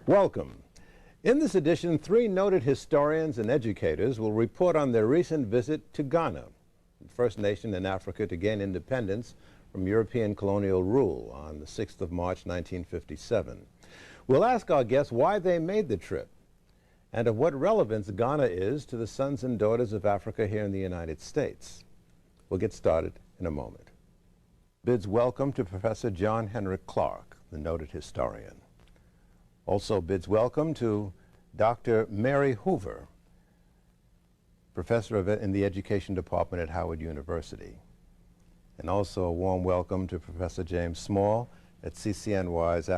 Welcome. In this edition, three noted historians and educators will report on their recent visit to Ghana, the first nation in Africa to gain independence from European colonial rule on the 6th of March, 1957. We'll ask our guests why they made the trip and of what relevance Ghana is to the sons and daughters of Africa here in the United States. We'll get started in a moment. Bids welcome to Professor John Henrik Clarke, the noted historian. Also bids welcome to Dr.Mary Hoover, professor in the education department at Howard University. And also a warm welcome to Professor James Small at CCNY's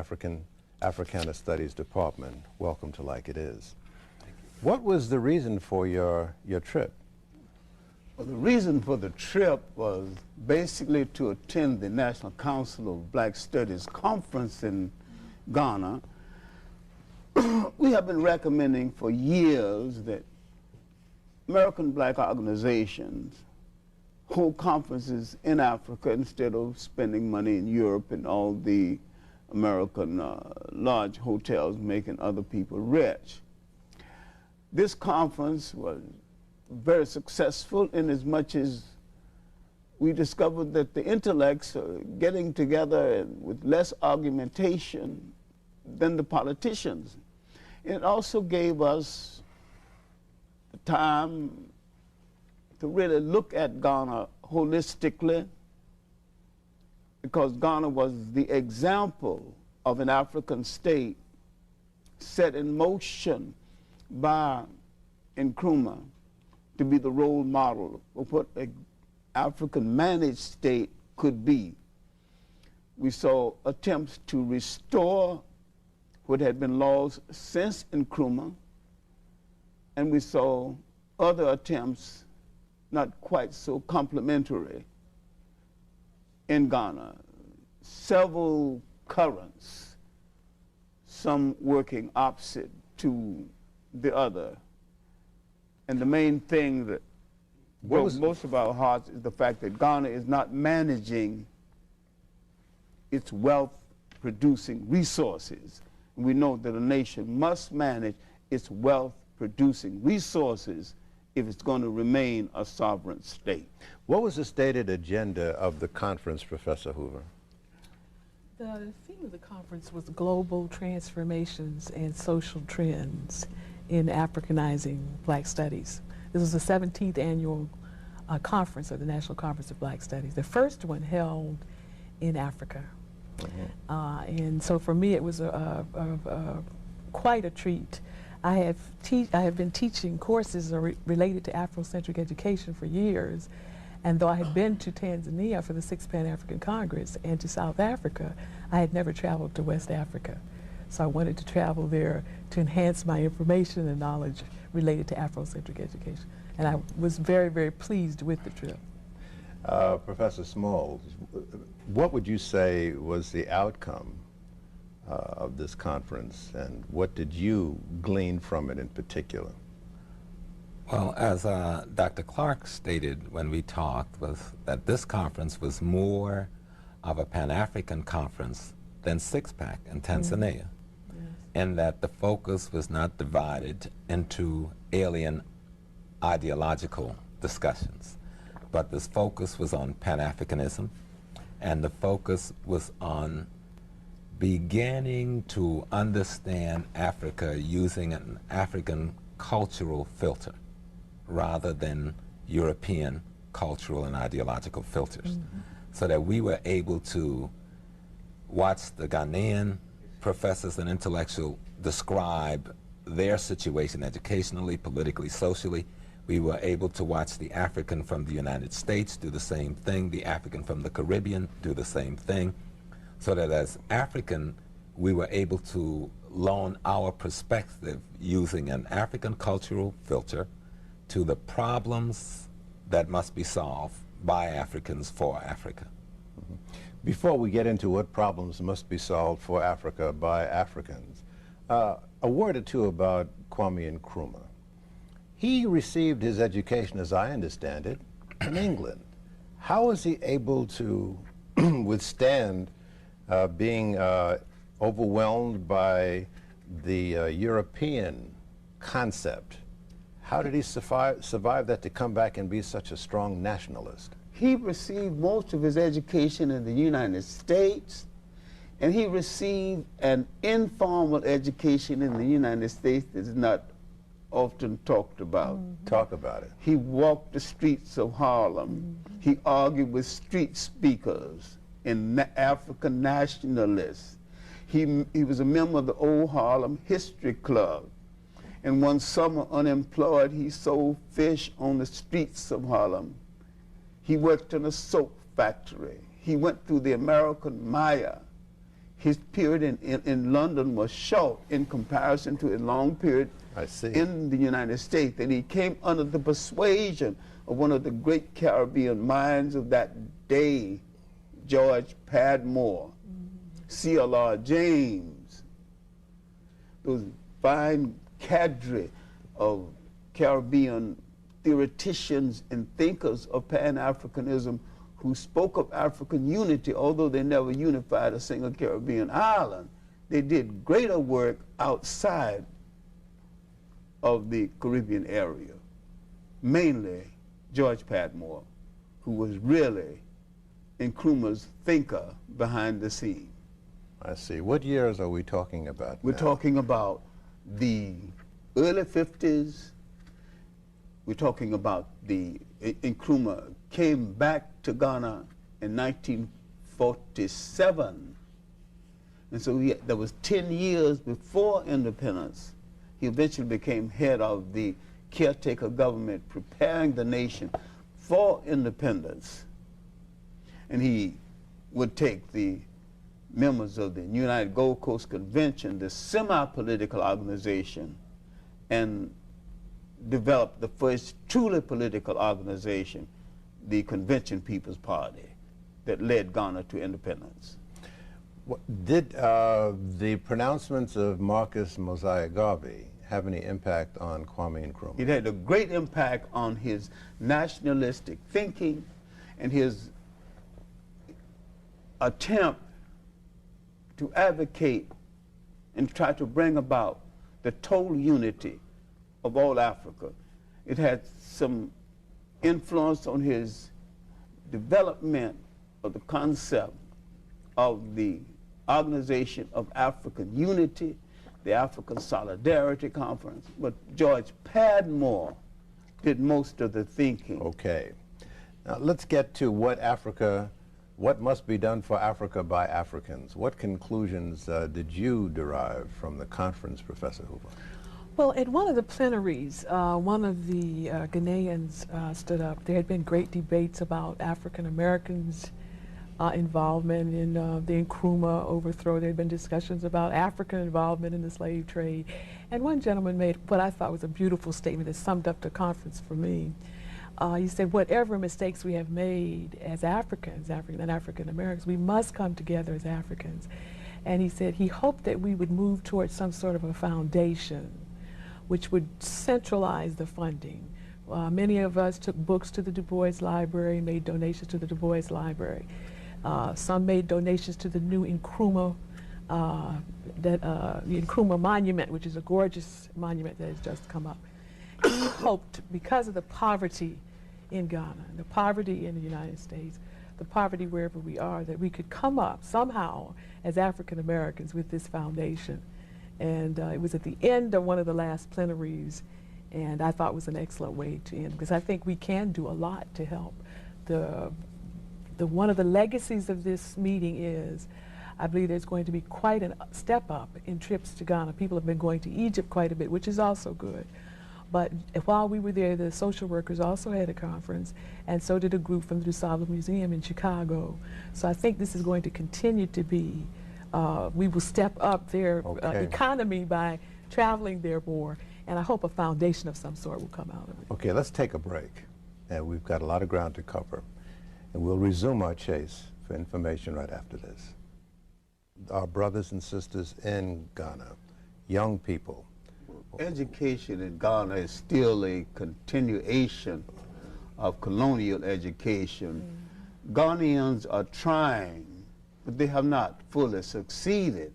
Africana Studies Department. Welcome to Like It Is. Thank you. What was the reason for your trip? Well, the reason for the trip was basically to attend the National Council of Black Studies conference in Ghana. We have been recommending for years that American black organizations hold conferences in Africa instead of spending money in Europe and all the American large hotels making other people rich. This conference was very successful in as much as we discovered that the intellects are getting together with less argumentation than the politicians. It also gave us the time to really look at Ghana holistically, because Ghana was the example of an African state set in motion by Nkrumah to be the role model of what an African managed state could be. We saw attempts to restore what had been lost since Nkrumah, and we saw other attempts not quite so complementary in Ghana. Several currents, some working opposite to the other. And the main thing that broke most of our hearts is the fact that Ghana is not managing its wealth-producing resources. We know that a nation must manage its wealth-producing resources if it's going to remain a sovereign state. What was the stated agenda of the conference, Professor Hoover? The theme of the conference was global transformations and social trends in Africanizing Black Studies. This was the 17th annual conference of the National Conference of Black Studies, the first one held in Africa. Mm-hmm. And so for me it was quite a treat. I have been teaching courses related to Afrocentric education for years, and though I had been to Tanzania for the 6th Pan-African Congress and to South Africa, I had never traveled to West Africa. So I wanted to travel there to enhance my information and knowledge related to Afrocentric education. And I was very, very pleased with the trip. Professor Small, what would you say was the outcome of this conference, and what did you glean from it in particular? Well, as Dr. Clarke stated when we talked, was that this conference was more of a Pan-African conference than Six-Pack in Tanzania, and that the focus was not divided into alien ideological discussions, but this focus was on Pan-Africanism, and the focus was on beginning to understand Africa using an African cultural filter rather than European cultural and ideological filters, so that we were able to watch the Ghanaian professors and intellectuals describe their situation educationally, politically, socially. We were able to watch the African from the United States do the same thing, the African from the Caribbean do the same thing, so that as African, we were able to loan our perspective using an African cultural filter to the problems that must be solved by Africans for Africa. Mm-hmm. Before we get into what problems must be solved for Africa by Africans, a word or two about Kwame Nkrumah. He received his education, as I understand it, in England. How was he able to withstand being overwhelmed by the European concept. How did he survive that to come back and be such a strong nationalist? He received most of his education in the United States, and he received an informal education in the United States that is not often talked about. Talk about it. He walked the streets of Harlem. He argued with street speakers and African nationalists. He was a member of the Old Harlem History Club. And one summer, unemployed, he sold fish on the streets of Harlem. He worked in a soap factory. He went through the American Maya. His period in London was short in comparison to a long period in the United States. And he came under the persuasion of one of the great Caribbean minds of that day, George Padmore, C.L.R. James, those fine cadre of Caribbean theoreticians and thinkers of pan-Africanism who spoke of African unity, although they never unified a single Caribbean island. They did greater work outside of the Caribbean area, mainly George Padmore, who was really Nkrumah's thinker behind the scene. I see. What years are we talking about We're now? talking about the early 50s. We're talking about the Nkrumah came back to Ghana in 1947. And so there was 10 years before independence. He eventually became head of the caretaker government preparing the nation for independence. And he would take the members of the United Gold Coast Convention, the semi-political organization, and developed the first truly political organization, the Convention People's Party, that led Ghana to independence. Did the pronouncements of Marcus Mosiah Garvey have any impact on Kwame Nkrumah? It had a great impact on his nationalistic thinking and his attempt to advocate and try to bring about the total unity of all Africa. It had some influence on his development of the concept of the Organization of African Unity, the African Solidarity Conference, but George Padmore did most of the thinking. Okay. Now let's get to what must be done for Africa by Africans. What conclusions did you derive from the conference, Professor Hoover? Well, at one of the plenaries, one of the Ghanaians stood up. There had been great debates about African Americans' involvement in the Nkrumah overthrow. There had been discussions about African involvement in the slave trade. And one gentleman made what I thought was a beautiful statement that summed up the conference for me. He said, whatever mistakes we have made as Africans, and African Americans, we must come together as Africans. And he said he hoped that we would move towards some sort of a foundation which would centralize the funding. Many of us took books to the Du Bois Library, made donations to the Du Bois Library. Some made donations to the new Nkrumah, the Nkrumah Monument, which is a gorgeous monument that has just come up. He hoped, because of the poverty in Ghana, the poverty in the United States, the poverty wherever we are, that we could come up somehow as African Americans with this foundation. And it was at the end of one of the last plenaries, and I thought it was an excellent way to end, because I think we can do a lot to help. One of the legacies of this meeting is, I believe there's going to be quite a step up in trips to Ghana. People have been going to Egypt quite a bit, which is also good. But while we were there, the social workers also had a conference, and so did a group from the DuSable Museum in Chicago. So I think this is going to continue to be, we will step up their economy by traveling there more, and I hope a foundation of some sort will come out of it. Okay, let's take a break. And we've got a lot of ground to cover. And we'll resume our chase for information right after this. Our brothers and sisters in Ghana, young people. Education in Ghana is still a continuation of colonial education. Ghanaians are trying, but they have not fully succeeded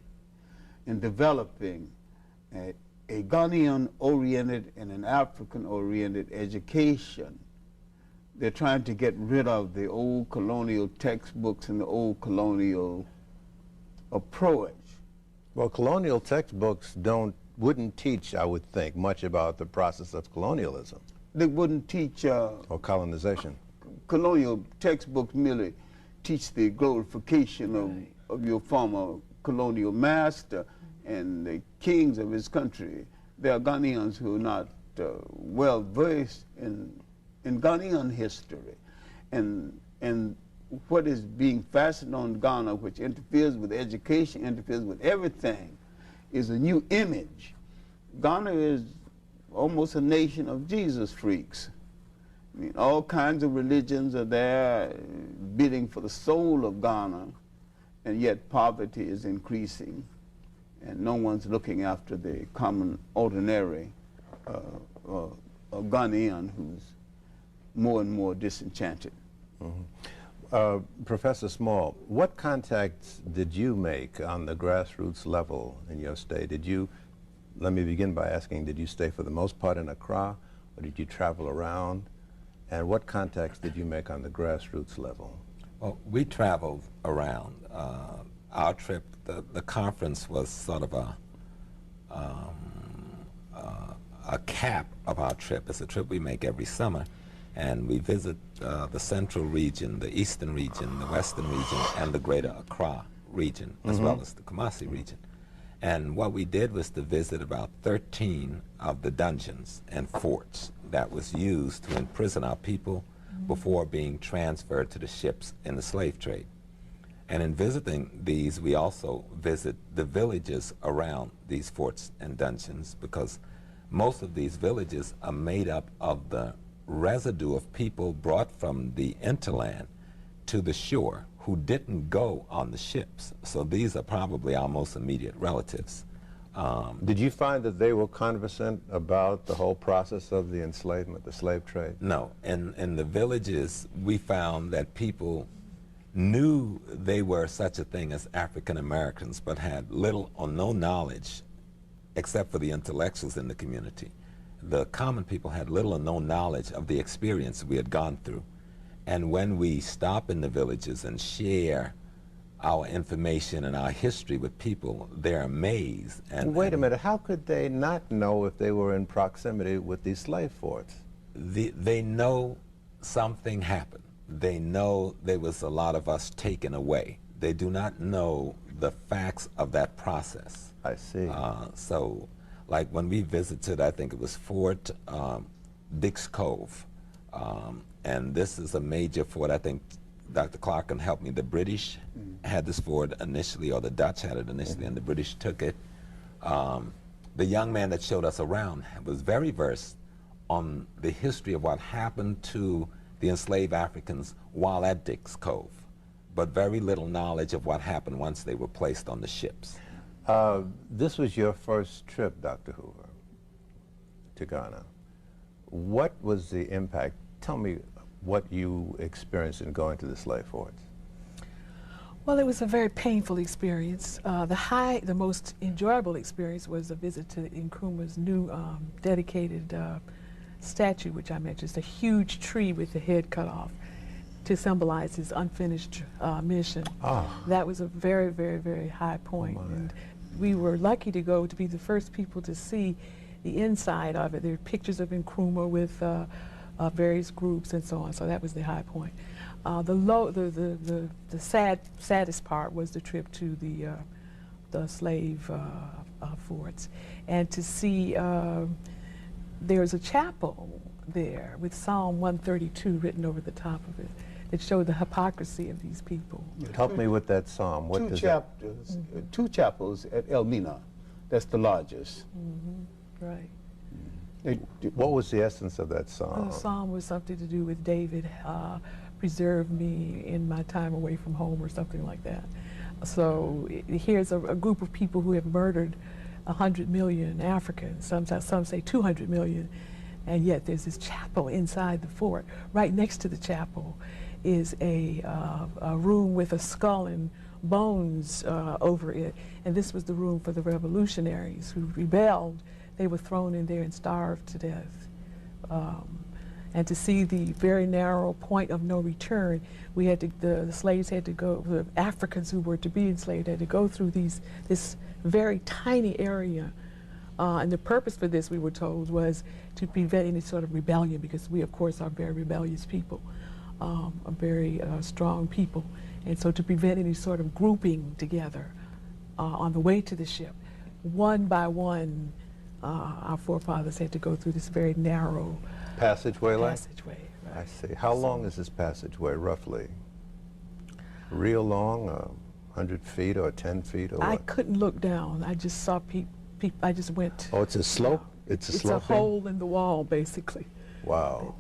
in developing a Ghanaian-oriented and an African-oriented education. They're trying to get rid of the old colonial textbooks and the old colonial approach. Well, colonial textbooks wouldn't teach, I would think, much about the process of colonialism. They wouldn't teach... or colonization. Colonial textbooks merely teach the glorification of your former colonial master and the kings of his country. There are Ghanaians who are not well versed in Ghanaian history, and what is being fastened on Ghana, which interferes with education, interferes with everything, is a new image. Ghana is almost a nation of Jesus freaks. I mean, all kinds of religions are there bidding for the soul of Ghana, and yet poverty is increasing, and no one's looking after the common ordinary Ghanaian who's more and more disenchanted. Mm-hmm. Professor Small, what contacts did you make on the grassroots level in your stay? Let me begin by asking, did you stay for the most part in Accra, or did you travel around? And what contacts did you make on the grassroots level? Well, we traveled around. Our trip, the conference was sort of a cap of our trip. It's a trip we make every summer, and we visit the central region, the eastern region, the western region, and the greater Accra region, as well as the Kumasi region. And what we did was to visit about 13 of the dungeons and forts that was used to imprison our people before being transferred to the ships in the slave trade. And in visiting these, we also visit the villages around these forts and dungeons, because most of these villages are made up of the residue of people brought from the hinterland to the shore who didn't go on the ships. So these are probably our most immediate relatives. Did you find that they were conversant about the whole process of the enslavement, the slave trade? No. In the villages, we found that people knew they were such a thing as African Americans, but had little or no knowledge, except for the intellectuals in the community. The common people had little or no knowledge of the experience we had gone through. And when we stop in the villages and share our information and our history with people, they're amazed. And wait a minute, how could they not know if they were in proximity with these slave forts? They know something happened. They know there was a lot of us taken away. They do not know the facts of that process. I see. So, like when we visited, I think it was Fort Dix Cove, and this is a major fort. I think Dr. Clarke can help me. The British had this fort initially, or the Dutch had it initially, and the British took it. The young man that showed us around was very versed on the history of what happened to the enslaved Africans while at Dix Cove, but very little knowledge of what happened once they were placed on the ships. This was your first trip, Dr. Hoover, to Ghana. What was the impact? Tell me what you experienced in going to the slave forts. Well, it was a very painful experience. The most enjoyable experience was a visit to Nkrumah's new dedicated statue, which I mentioned. It's a huge tree with the head cut off to symbolize his unfinished mission. That was a very, very, very high point. And we were lucky to be the first people to see the inside of it. There are pictures of Nkrumah with various groups and so on. So that was the high point. The saddest part was the trip to the slave forts, and to see there's a chapel there with Psalm 132 written over the top of it that showed the hypocrisy of these people. Help me with that psalm. What does chapters, two chapels at Elmina. That's the largest. Right. What was the essence of that psalm? The psalm was something to do with David, preserve me in my time away from home, or something like that. So here's a group of people who have murdered 100 million Africans, some say 200 million, and yet there's this chapel inside the fort. Right next to the chapel is a room with a skull and bones over it. And this was the room for the revolutionaries who rebelled. They were thrown in there and starved to death. And to see the very narrow point of no return, we had to, the slaves had to go, the Africans who were to be enslaved had to go through this very tiny area. And the purpose for this, we were told, was to prevent any sort of rebellion, because we, of course, are very rebellious people, a very strong people. And so to prevent any sort of grouping together on the way to the ship, one by one, our forefathers had to go through this very narrow passageway. Passageway, right. I see. How long is this passageway, roughly? Real long, 100 feet or 10 feet? Or I what? couldn't look down. I just saw people. I just went. Oh, it's a slope? It's a slope? It's a hole in the wall, basically. Wow.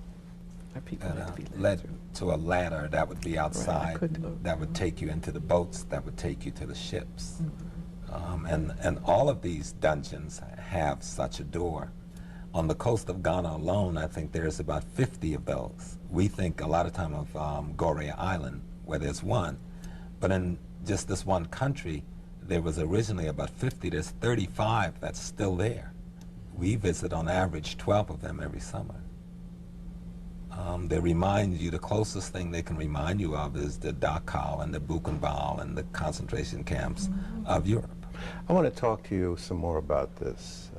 People had to be led to a ladder that would be outside, right, that would take you into the boats, that would take you to the ships. Mm-hmm. And all of these dungeons have such a door. On the coast of Ghana alone, I think there's about 50 of those. We think a lot of time of Gorea Island, where there's one. But in just this one country, there was originally about 50. There's 35 that's still there. We visit on average 12 of them every summer. They remind you, the closest thing they can remind you of is the Dachau and the Buchenwald and the concentration camps of Europe. I want to talk to you some more about this.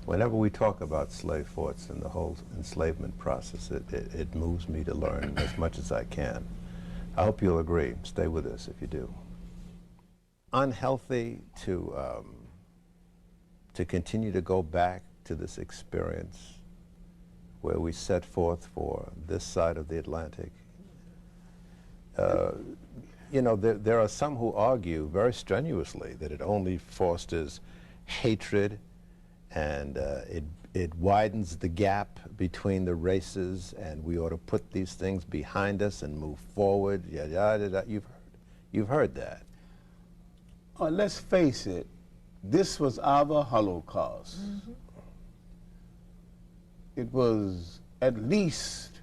Whenever we talk about slave forts and the whole enslavement process, it moves me to learn as much as I can. I hope you'll agree. Stay with us if you do. Unhealthy to continue to go back to this experience where we set forth for this side of the Atlantic. You know, there are some who argue very strenuously that it only fosters hatred, and it widens the gap between the races, and we ought to put these things behind us and move forward. You've heard that. Let's face it, this was our Holocaust. Mm-hmm. It was at least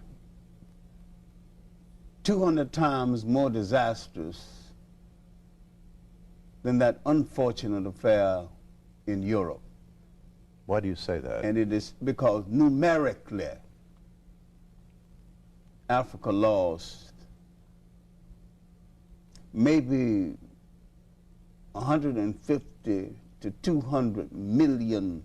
200 times more disastrous than that unfortunate affair in Europe. Why do you say that? And it is because numerically, Africa lost maybe 150 to 200 million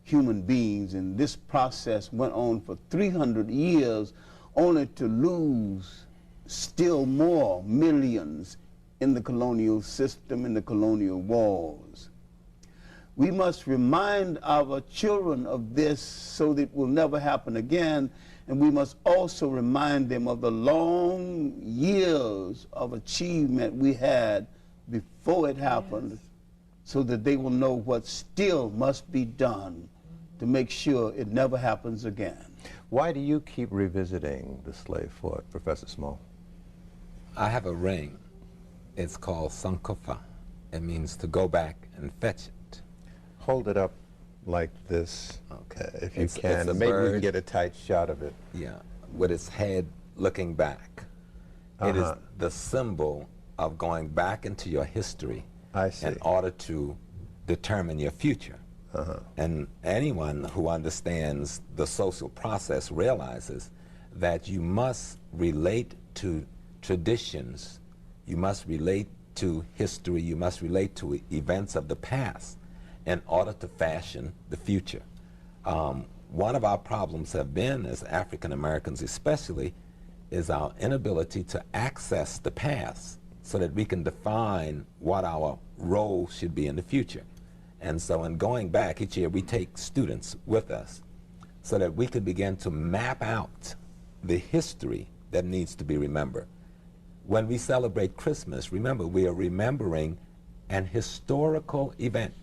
human beings, and this process went on for 300 years, only to lose still more millions in the colonial system, in the colonial wars. We must remind our children of this so that it will never happen again, and we must also remind them of the long years of achievement we had before it happened, yes, so that they will know what still must be done to make sure it never happens again. Why do you keep revisiting the slave fort, Professor Small? I have a ring. It's called Sankofa. It means to go back and fetch it. Hold it up like this, okay, if you can. It's a Maybe bird, we can get a tight shot of it. Yeah, with its head looking back. It is the symbol of going back into your history in order to determine your future. And anyone who understands the social process realizes that you must relate to traditions, you must relate to history, you must relate to events of the past in order to fashion the future. One of our problems have been, as African Americans especially, is our inability to access the past so that we can define what our role should be in the future. And so in going back each year, we take students with us so that we could begin to map out the history that needs to be remembered. When we celebrate Christmas, remember, we are remembering an historical event.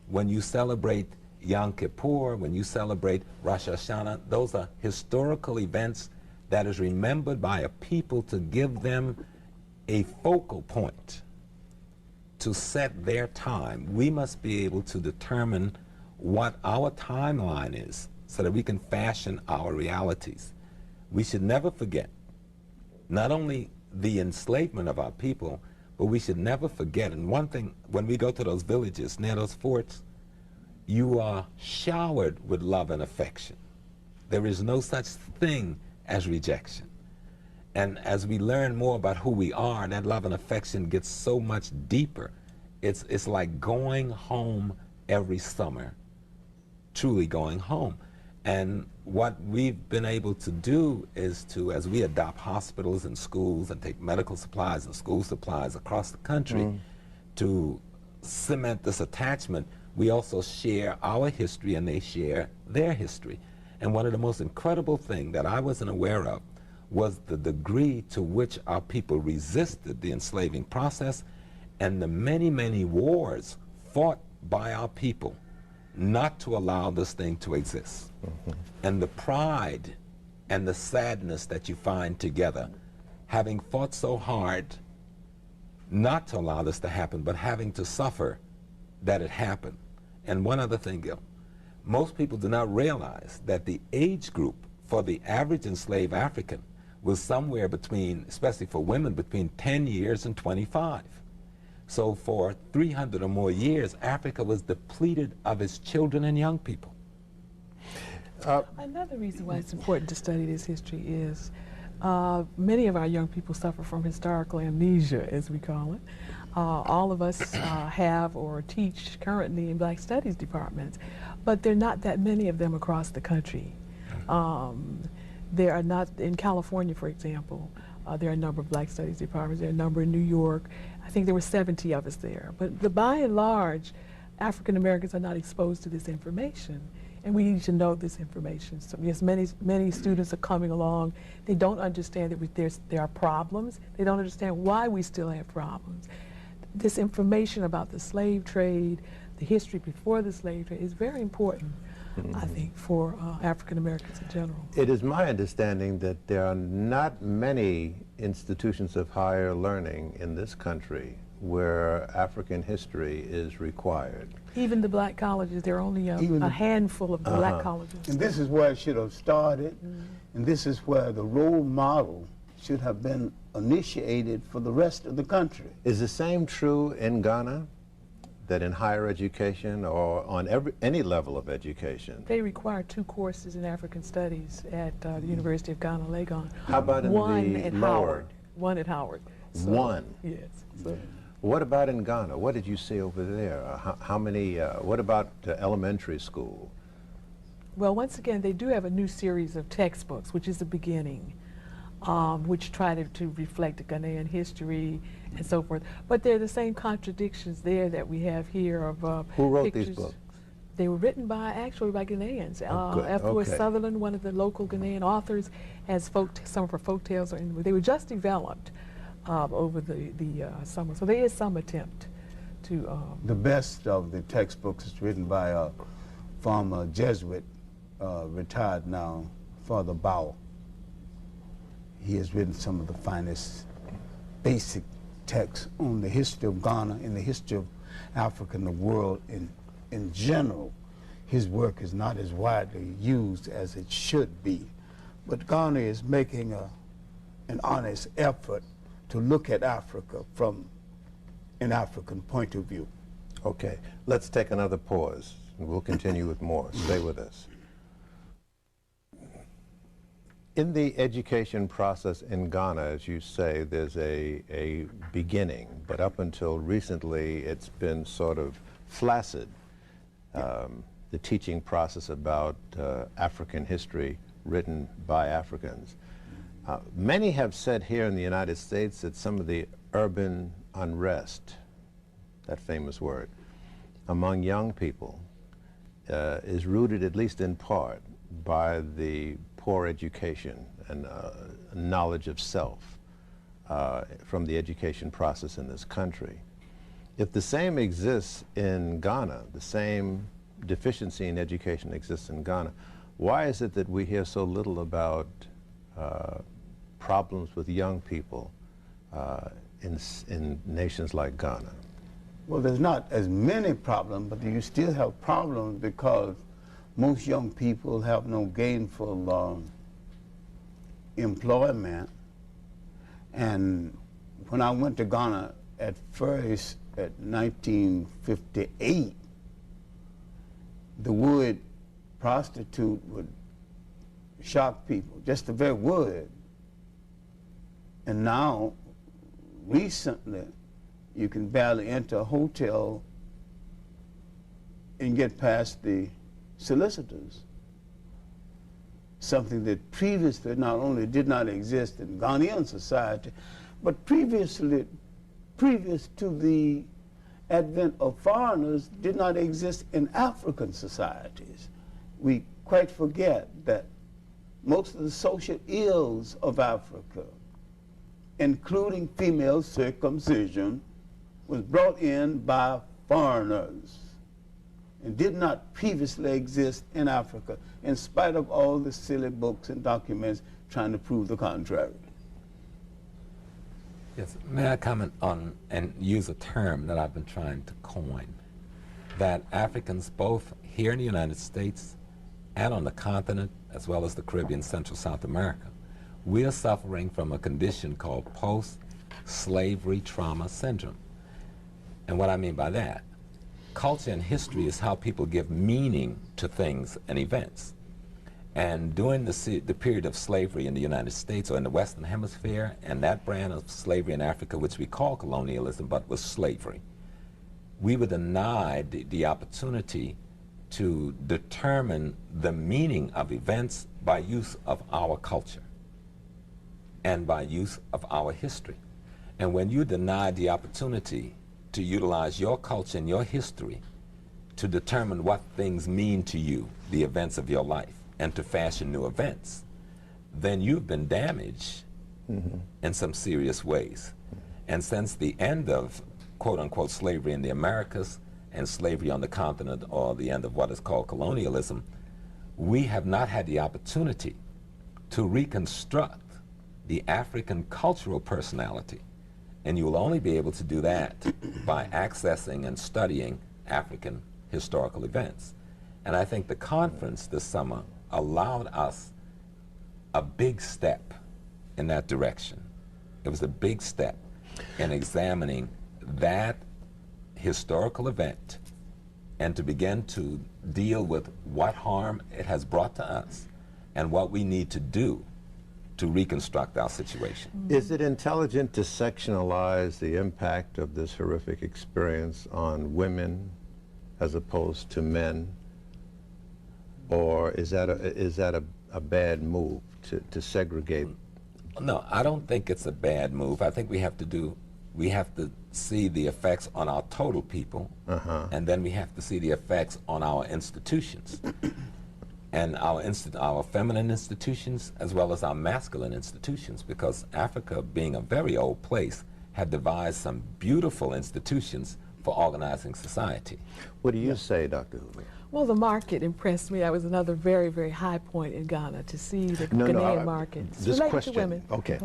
When you celebrate Yom Kippur, when you celebrate Rosh Hashanah, those are historical events that is remembered by a people to give them a focal point to set their time. We must be able to determine what our timeline is so that we can fashion our realities. We should never forget not only the enslavement of our people, But we should never forget, and one thing, when we go to those villages near those forts, you are showered with love and affection. There is no such thing as rejection. And as we learn more about who we are, that love and affection gets so much deeper. It's like going home every summer, truly going home. And what we've been able to do is to, as we adopt hospitals and schools and take medical supplies and school supplies across the country to cement this attachment, we also share our history and they share their history. And one of the most incredible things that I wasn't aware of was the degree to which our people resisted the enslaving process and the many, many wars fought by our people not to allow this thing to exist. And the pride and the sadness that you find together, having fought so hard not to allow this to happen, but having to suffer that it happened. And one other thing, Gil, most people do not realize that the age group for the average enslaved African was somewhere between, especially for women, between 10 years and 25. So for 300 or more years, Africa was depleted of its children and young people. Another reason why it's important to study this history is many of our young people suffer from historical amnesia, as we call it. All of us have or teach currently in Black Studies departments, but there are not that many of them across the country. There are not, in California, for example, there are a number of Black Studies departments, there are a number in New York. I think there were 70 of us there. But by and large, African Americans are not exposed to this information, and we need to know this information. So yes, many students are coming along. They don't understand that there are problems. They don't understand why we still have problems. This information about the slave trade, the history before the slave trade, is very important, I think, for African Americans in general. It is my understanding that there are not many institutions of higher learning in this country where African history is required. Even the Black colleges, there are only a handful of Black colleges. And this is where it should have started, and this is where the role model should have been initiated for the rest of the country. Is the same true in Ghana? That in higher education or on any level of education? They require 2 courses in African Studies at the University of Ghana, Legon. How about in One the at lower? Howard. One at Howard. So, one? Yes. So. What about in Ghana? What did you see over there? How many, what about elementary school? Well, once again, they do have a new series of textbooks, which is the beginning, which try to reflect the Ghanaian history and so forth. But there are the same contradictions there that we have here of Who wrote pictures. these books? They were written actually by Ghanaians. F.W. Sutherland, one of the local Ghanaian authors, has some of her folk tales. They were just developed over the summer. So there is some attempt to... The best of the textbooks is written by a former Jesuit, retired now, Father Bow. He has written some of the finest basic texts on the history of Ghana and the history of Africa and the world in general. His work is not as widely used as it should be. But Ghana is making an honest effort to look at Africa from an African point of view. Okay, let's take another pause, and we'll continue with more. Stay with us. In the education process in Ghana, as you say, there's a beginning, but up until recently, it's been sort of flaccid, the teaching process about African history written by Africans. Many have said here in the United States that some of the urban unrest, that famous word, among young people is rooted, at least in part, by the poor education and knowledge of self from the education process in this country. If the same exists in Ghana, the same deficiency in education exists in Ghana, why is it that we hear so little about problems with young people in nations like Ghana? Well, there's not as many problems, but you still have problems because most young people have no gainful employment. And when I went to Ghana at first, at 1958, the word prostitute would shock people, just the very word. And now, recently, you can barely enter a hotel and get past the solicitors. Something that previously not only did not exist in Ghanaian society, but previous to the advent of foreigners did not exist in African societies. We quite forget that most of the social ills of Africa, including female circumcision, was brought in by foreigners and did not previously exist in Africa, in spite of all the silly books and documents trying to prove the contrary. Yes, may I comment on and use a term that I've been trying to coin, that Africans both here in the United States and on the continent, as well as the Caribbean, Central South America, we are suffering from a condition called post-slavery trauma syndrome. And what I mean by that, culture and history is how people give meaning to things and events. And during the period of slavery in the United States or in the Western Hemisphere, and that brand of slavery in Africa, which we call colonialism, but was slavery, we were denied the opportunity to determine the meaning of events by use of our culture and by use of our history. And when you denied the opportunity to utilize your culture and your history to determine what things mean to you, the events of your life, and to fashion new events, then you've been damaged in some serious ways. And since the end of quote-unquote slavery in the Americas and slavery on the continent, or the end of what is called colonialism, we have not had the opportunity to reconstruct the African cultural personality. And you will only be able to do that by accessing and studying African historical events. And I think the conference this summer allowed us a big step in that direction. It was a big step in examining that historical event and to begin to deal with what harm it has brought to us and what we need to do to reconstruct our situation. Is it intelligent to sectionalize the impact of this horrific experience on women as opposed to men? Or is that a bad move to segregate? No, I don't think it's a bad move. I think we have to see the effects on our total people, and then we have to see the effects on our institutions. And our feminine institutions as well as our masculine institutions, because Africa, being a very old place, had devised some beautiful institutions for organizing society. What do you say, Dr. Hoover? Well, the market impressed me. That was another very, very high point in Ghana, to see the Ghanaian market. This question, to women. Okay.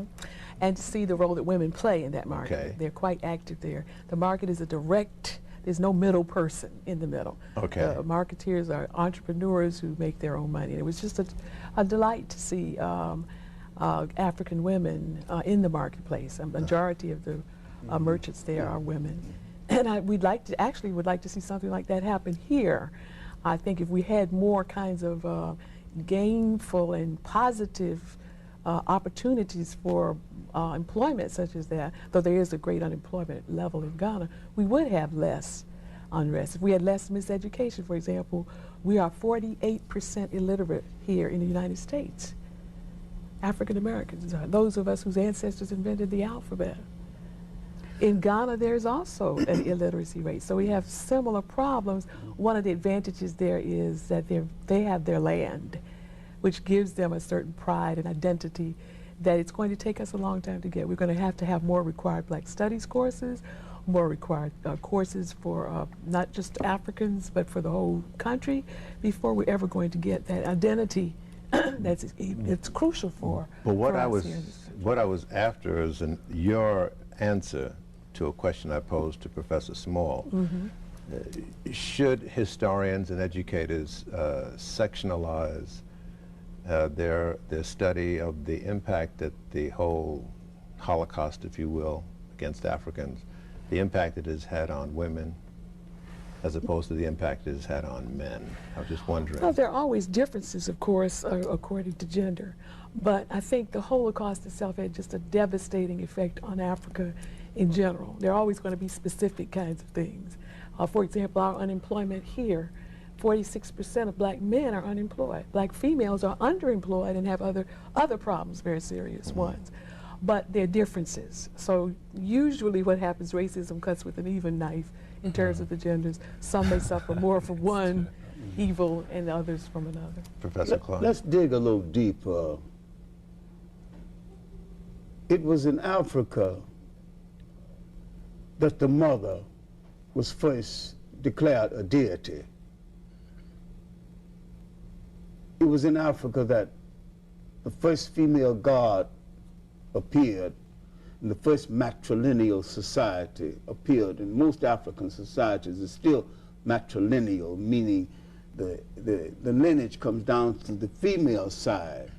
And to see the role that women play in that market. Okay. They're quite active there. The market is a direct, there's no middle person in the middle. Okay. Marketeers are entrepreneurs who make their own money. And it was just a delight to see African women in the marketplace. A majority of the merchants there are women. And we'd like to see something like that happen here. I think if we had more kinds of gainful and positive opportunities for employment such as that, though there is a great unemployment level in Ghana, we would have less unrest. If we had less miseducation, for example, we are 48% illiterate here in the United States. African Americans, those of us whose ancestors invented the alphabet. In Ghana, there's also an illiteracy rate, so we have similar problems. One of the advantages there is that they have their land, which gives them a certain pride and identity that it's going to take us a long time to get. We're going to have more required Black Studies courses, more required courses for not just Africans, but for the whole country, before we're ever going to get that identity it's crucial for. But what I us was after is your answer to a question I posed to Professor Small. Should historians and educators sectionalize their study of the impact that the whole Holocaust, if you will, against Africans the impact it has had on women as opposed to the impact it has had on men? I was just wondering. Well, there are always differences, of course, according to gender. But I think the Holocaust itself had just a devastating effect on Africa in general. There are always going to be specific kinds of things. For example, our unemployment here, 46% of black men are unemployed. Black females are underemployed and have other problems, very serious ones. But there are differences. So usually what happens, racism cuts with an even knife in terms of the genders. Some may suffer more from one evil and others from another. Professor Clarke. Let's dig a little deeper. It was in Africa that the mother was first declared a deity. It was in Africa that the first female god appeared, and the first matrilineal society appeared. In most African societies, it's still matrilineal, meaning the lineage comes down through the female side.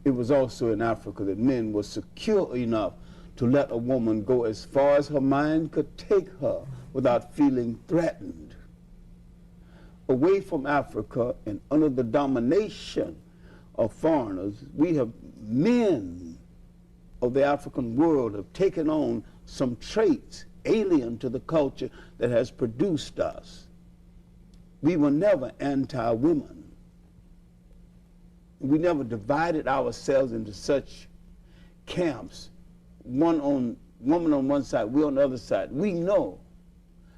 It was also in Africa that men were secure enough to let a woman go as far as her mind could take her without feeling threatened. Away from Africa and under the domination of foreigners, we have men of the African world have taken on some traits alien to the culture that has produced us. We were never anti-women. We never divided ourselves into such camps, woman on one side, we on the other side. We know,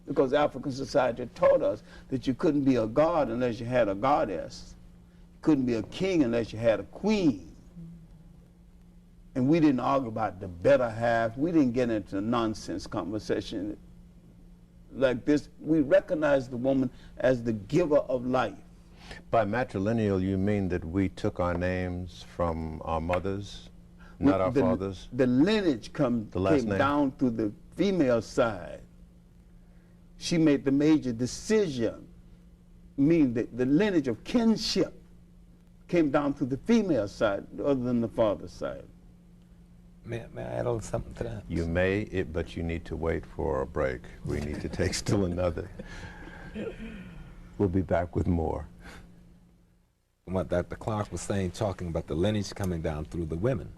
because African society taught us that you couldn't be a god unless you had a goddess. You couldn't be a king unless you had a queen. And we didn't argue about the better half. We didn't get into a nonsense conversation like this. We recognized the woman as the giver of life. By matrilineal, you mean that we took our names from our mothers, not our fathers? The lineage came down through the female side. She made the major decision, meaning that the lineage of kinship came down through the female side other than the father's side. May I add a little something to that? You may, but you need to wait for a break. We need to take still another. We'll be back with more. What Dr. Clarke was saying, talking about the lineage coming down through the women.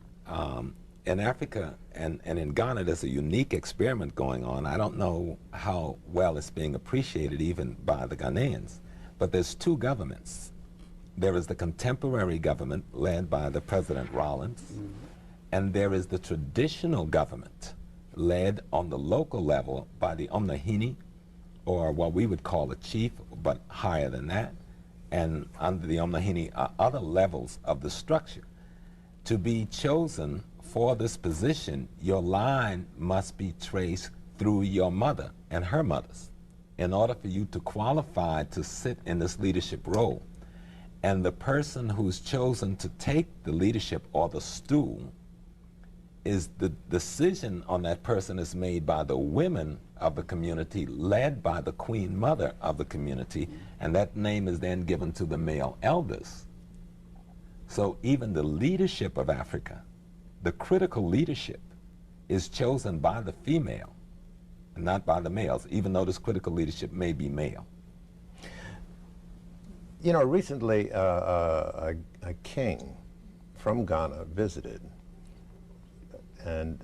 In Africa and in Ghana, there's a unique experiment going on. I don't know how well it's being appreciated even by the Ghanaians, but there's two governments. There is the contemporary government led by the President Rollins, and there is the traditional government led on the local level by the Omnahini, or what we would call a chief, but higher than that. And under the Omnahini are other levels of the structure. To be chosen for this position, your line must be traced through your mother and her mothers in order for you to qualify to sit in this leadership role. And the person who's chosen to take the leadership or the stool, is the decision on that person is made by the women of the community, led by the queen mother of the community, and that name is then given to the male elders. So even the leadership of Africa, the critical leadership, is chosen by the female and not by the males, even though this critical leadership may be male. You know, recently a king from Ghana visited, and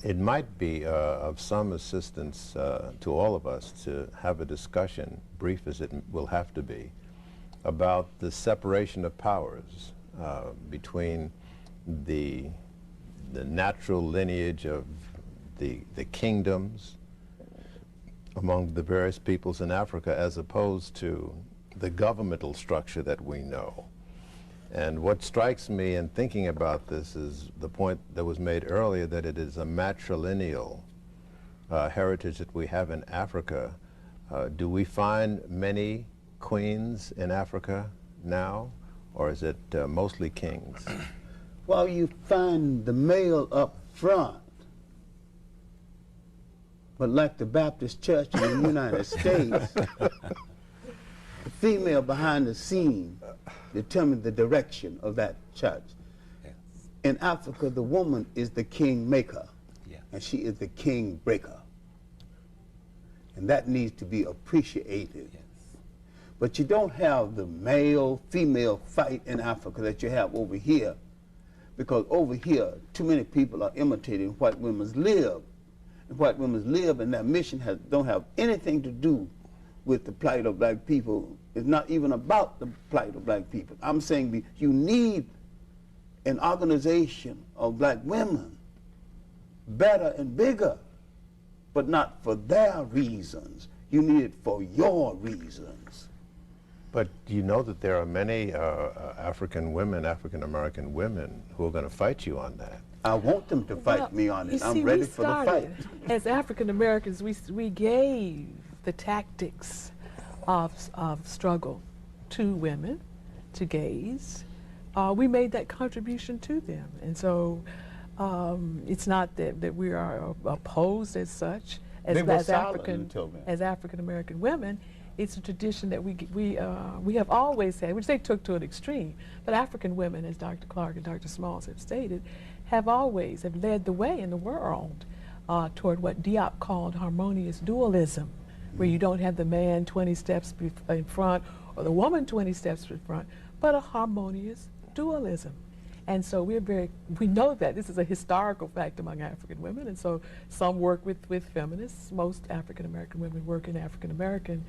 it might be of some assistance to all of us to have a discussion, brief as it will have to be, about the separation of powers between the natural lineage of the kingdoms among the various peoples in Africa, as opposed to the governmental structure that we know. And what strikes me in thinking about this is the point that was made earlier, that it is a matrilineal heritage that we have in Africa. Do we find many queens in Africa now, or is it mostly kings? Well, you find the male up front, but like the Baptist Church in the United States, the female behind the scene determines the direction of that church. Yes. In Africa, the woman is the king maker, Yes. and she is the king breaker. and that needs to be appreciated. Yes. But you don't have the male-female fight in Africa that you have over here, because over here, too many people are imitating white women's live. And white women's live, and their mission don't have anything to do with the plight of black people. It's not even about the plight of black people. I'm saying you need an organization of black women, better and bigger, but not for their reasons. You need it for your reasons. But you know that there are many African women, African-American women, who are going to fight you on that. I want them to fight me on it. I'm ready for the fight. As African-Americans, we gave the tactics of struggle to women, to gays. We made that contribution to them. And so it's not that we are opposed as such as African-American women. It's a tradition that we have always had, which they took to an extreme. But African women, as Dr. Clarke and Dr. Smalls have stated, have led the way in the world toward what Diop called harmonious dualism, where you don't have the man 20 steps in front or the woman 20 steps in front, but a harmonious dualism. And so we know that this is a historical fact among African women, and so some work with feminists. Most African American women work in African American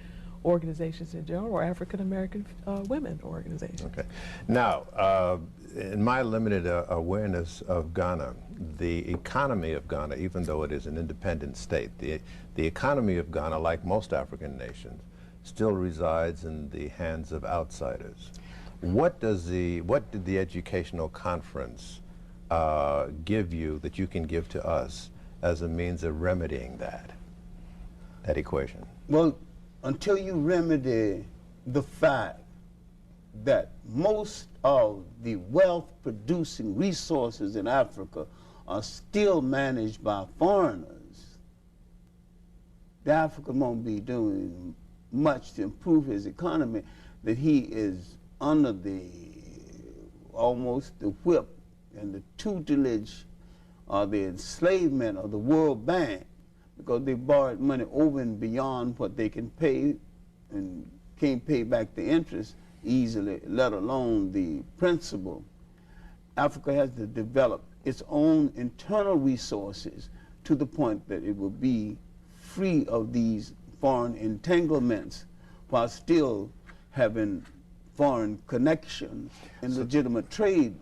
organizations in general, or African American women organizations. Okay. Now, in my limited awareness of Ghana, the economy of Ghana, even though it is an independent state, the economy of Ghana, like most African nations, still resides in the hands of outsiders. What did the educational conference give you that you can give to us as a means of remedying that equation? Well, until you remedy the fact that most of the wealth-producing resources in Africa are still managed by foreigners, the African won't be doing much to improve his economy, that he is under almost the whip and the tutelage or the enslavement of the World Bank, because they borrowed money over and beyond what they can pay and can't pay back the interest easily, let alone the principal. Africa has to develop its own internal resources to the point that it will be free of these foreign entanglements while still having foreign connections and legitimate trade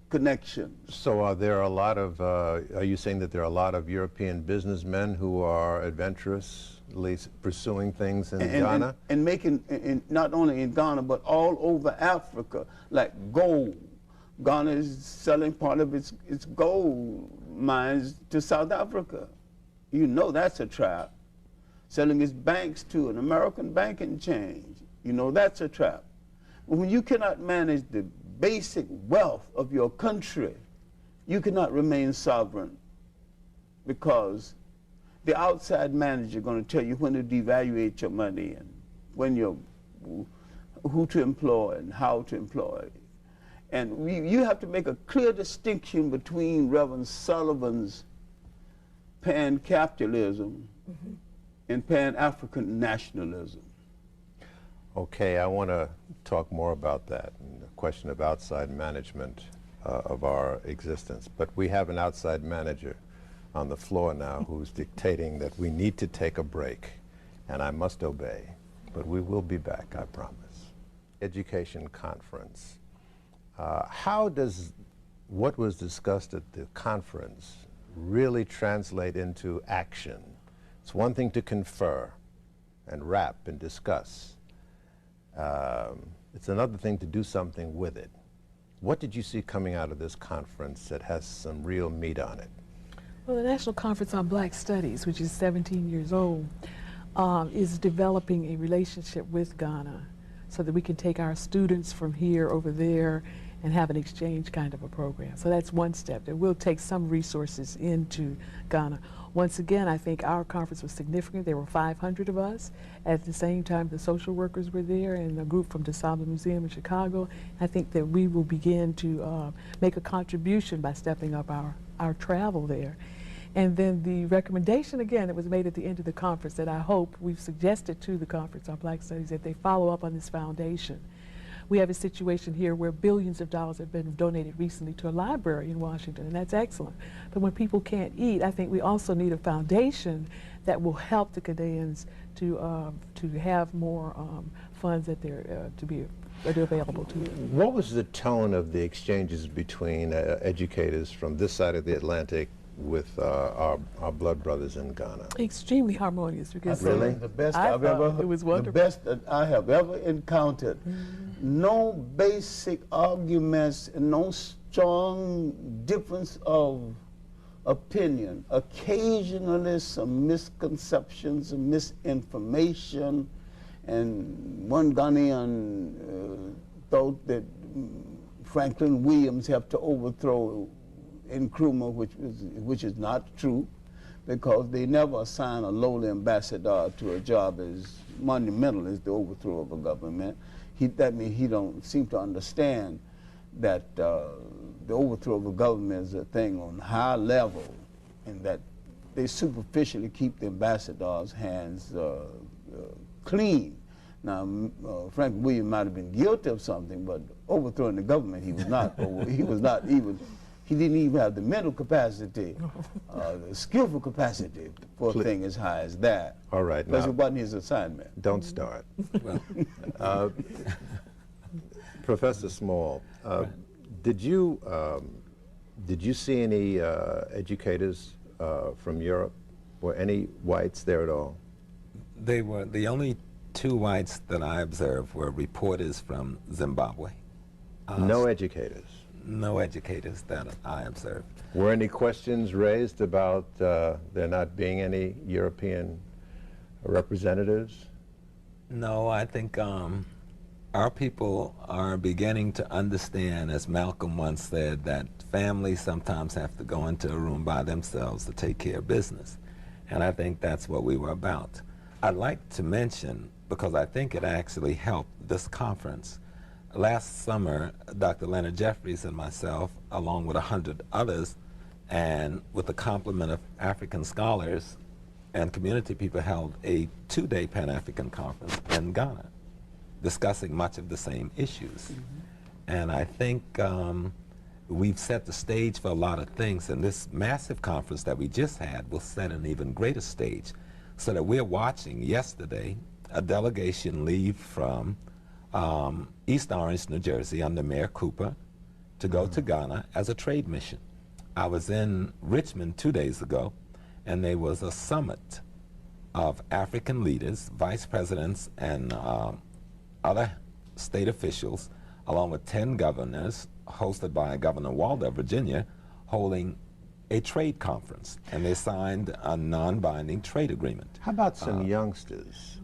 connections. So are there a lot of, are you saying that there are a lot of European businessmen who are adventurously pursuing things in Ghana? And making, not only in Ghana, but all over Africa, like gold. Ghana is selling part of its gold mines to South Africa. You know that's a trap. Selling its banks to an American banking chain. You know that's a trap. But when you cannot manage the basic wealth of your country, you cannot remain sovereign, because the outside manager is going to tell you when to devaluate your money and who to employ and how to employ it. And you have to make a clear distinction between Reverend Sullivan's pan-capitalism and pan-African nationalism. Okay, I want to talk more about that and the question of outside management of our existence. But we have an outside manager on the floor now who's dictating that we need to take a break, and I must obey. But we will be back, I promise. Education conference. How does what was discussed at the conference really translate into action? It's one thing to confer and rap and discuss. It's another thing to do something with it. What did you see coming out of this conference that has some real meat on it? Well, the National Conference on Black Studies, which is 17 years old, is developing a relationship with Ghana so that we can take our students from here over there and have an exchange kind of a program. So that's one step. That will take some resources into Ghana. Once again, I think our conference was significant. There were 500 of us. At the same time, the social workers were there and a group from DeSable Museum in Chicago. I think that we will begin to make a contribution by stepping up our travel there. And then the recommendation, again, that was made at the end of the conference that I hope we've suggested to the Conference on Black Studies that they follow up on this foundation. We have a situation here where billions of dollars have been donated recently to a library in Washington, and that's excellent. But when people can't eat, I think we also need a foundation that will help the Ghanaians to have more funds that they're available to them. What was the tone of the exchanges between educators from this side of the Atlantic with our blood brothers in Ghana? Extremely harmonious, because Really? The best I I've thought ever, it was wonderful. the best that I have ever encountered. No basic arguments and no strong difference of opinion. Occasionally some misconceptions and misinformation, and one Ghanaian thought that Franklin Williams helped to overthrow Nkrumah, which is not true, because they never assign a lowly ambassador to a job as monumental as the overthrow of a government. That means he don't seem to understand that the overthrow of a government is a thing on high level, and that they superficially keep the ambassador's hands clean. Now, Frank Williams might have been guilty of something, but overthrowing the government, he was not. He didn't even have the mental capacity, the skillful capacity for a thing as high as that. All right, because now, it wasn't his assignment. Don't start. Professor Small, did you see any educators from Europe? Were any whites there at all? They were the only two whites that I observed were reporters from Zimbabwe. No educators? No educators that I observed. Were any questions raised about there not being any European representatives? No, I think our people are beginning to understand, as Malcolm once said, that families sometimes have to go into a room by themselves to take care of business. And I think that's what we were about. I'd like to mention, because I think it actually helped this conference, last summer, Dr. Leonard Jeffries and myself, along with 100 others, and with the complement of African scholars and community people, held a 2-day Pan-African conference in Ghana, discussing much of the same issues. And I think we've set the stage for a lot of things, and this massive conference that we just had will set an even greater stage, so that we're watching yesterday a delegation leave from East Orange, New Jersey, under Mayor Cooper, to go to Ghana as a trade mission. I was in Richmond 2 days ago, and there was a summit of African leaders, vice presidents, and other state officials, along with 10 governors, hosted by Governor Waldo of Virginia, holding a trade conference, and they signed a non-binding trade agreement. How about some youngsters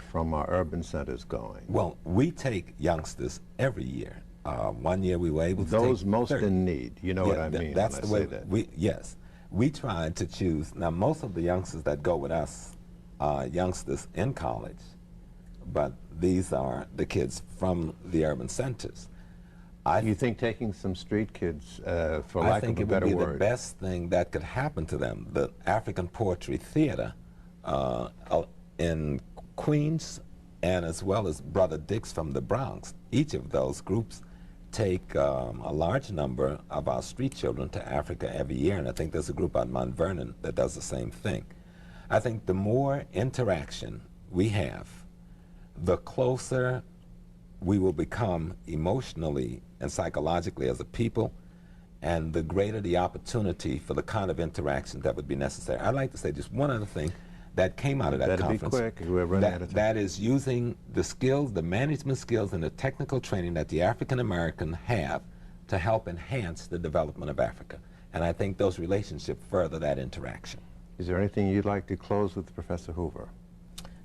from our urban centers going? Well, we take youngsters every year. 1 year we were able to those take most 30. in need. You know what I mean That's when the I way say that. we tried to choose. Now, most of the youngsters that go with us are youngsters in college, but these are the kids from the urban centers. You think taking some street kids, for lack of a better word? I think it would be the best thing that could happen to them. The African Poetry Theater in Queens, and as well as Brother Dix from the Bronx, each of those groups take a large number of our street children to Africa every year, and I think there's a group out in Mount Vernon that does the same thing. I think the more interaction we have, the closer we will become emotionally and psychologically as a people, and the greater the opportunity for the kind of interaction that would be necessary. I'd like to say just one other thing that came out of that conference. Better be quick, we're running out of time. That is using the skills, the management skills, and the technical training that the African American have to help enhance the development of Africa. And I think those relationships further that interaction. Is there anything you'd like to close with, Professor Hoover?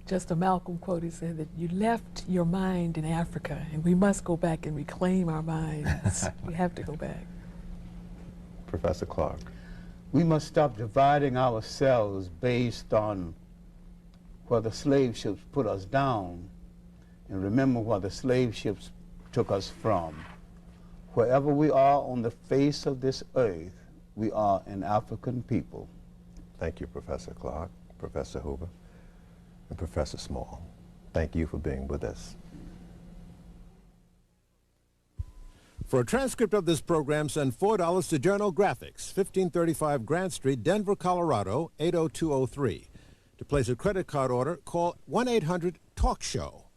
Just a Malcolm quote, he said that you left your mind in Africa, and we must go back and reclaim our minds. We have to go back. Professor Clarke. We must stop dividing ourselves based on where the slave ships put us down, and remember where the slave ships took us from. Wherever we are on the face of this earth, we are an African people. Thank you, Professor Clarke, Professor Hoover, and Professor Small. Thank you for being with us. For a transcript of this program, send $4 to Journal Graphics, 1535 Grant Street, Denver, Colorado, 80203. To place a credit card order, call 1-800-TALK-SHOW.